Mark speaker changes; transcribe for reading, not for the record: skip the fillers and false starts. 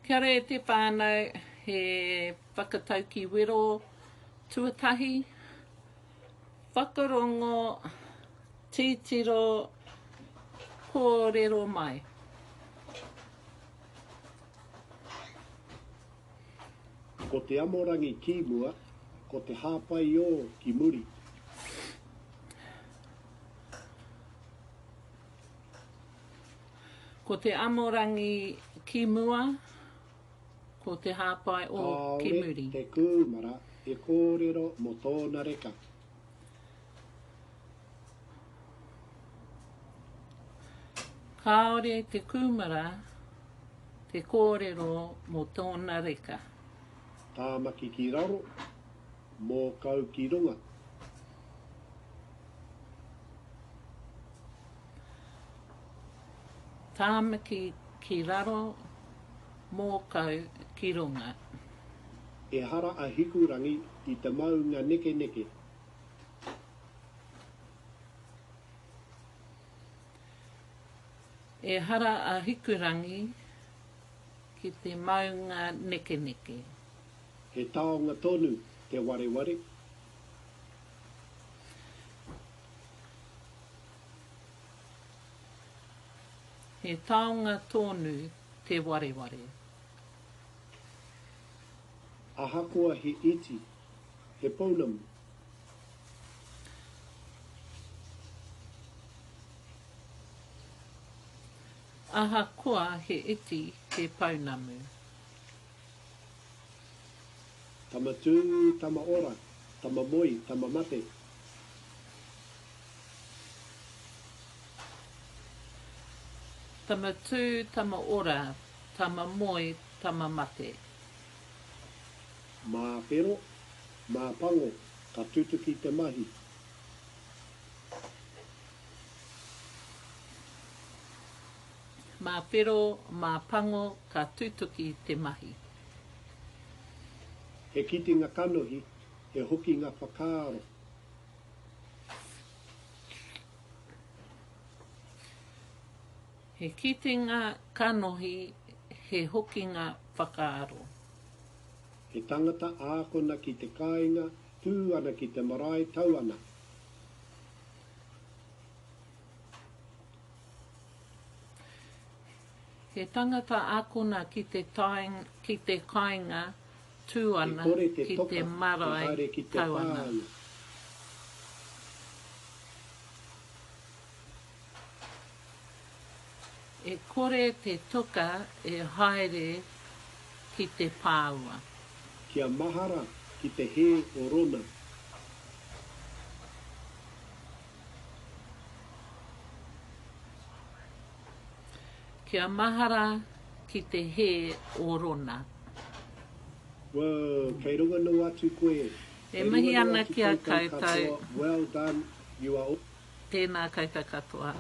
Speaker 1: Kia ora e te whānau, he Whakataukī Wero tuatahi, whakarongo, titiro, kōrero mai.
Speaker 2: Ko te amorangi ki mua, ko te häpai o ki muri.
Speaker 1: Ko te amorangi ki mua, ko te häpai o ki muri.
Speaker 2: Te kumara e kōrero mo tōna reka.
Speaker 1: Kāore te kumara, te kōrero mo tōna reka.
Speaker 2: Tamaki ki raro, Mokau ki runga.
Speaker 1: Tamaki ki raro, Mokau ki runga.
Speaker 2: E hara a Hikurangi i te maunga nekeneke.
Speaker 1: E hara a Hikurangi ki te maunga nekeneke.
Speaker 2: He taonga tonu te wareware.
Speaker 1: He taonga tonu te wareware.
Speaker 2: Ahakoa he iti, he pounamu.
Speaker 1: Ahakoa he iti he paunamu.
Speaker 2: Tama tū, tama ora, tama moi, tama mate.
Speaker 1: Tama tū, tama ora, tama moi, tama mate.
Speaker 2: Mā pero, mā pango, ka tutuki te mahi.
Speaker 1: Mā pero, mā pango, ka tutuki te mahi.
Speaker 2: He kiti ngā kanohi, he hoki ngā whakaaro.
Speaker 1: He kiti ngā kanohi, he hoki ngā whakaaro.
Speaker 2: He tangata ākona ki te kāinga, tū ana ki te marae tau ana.
Speaker 1: He tangata ākona ki te kāinga, tū ana ki te marae tau ana. E kore te toka e haere ki te pāua.
Speaker 2: Kia mahara ki te he o rona.
Speaker 1: Kia mahara ki te he o rona.
Speaker 2: Wow, kei runga no atu koe.
Speaker 1: E mahi ana ki a koutou.
Speaker 2: Well done, you are all.
Speaker 1: Tēnā koutou katoa.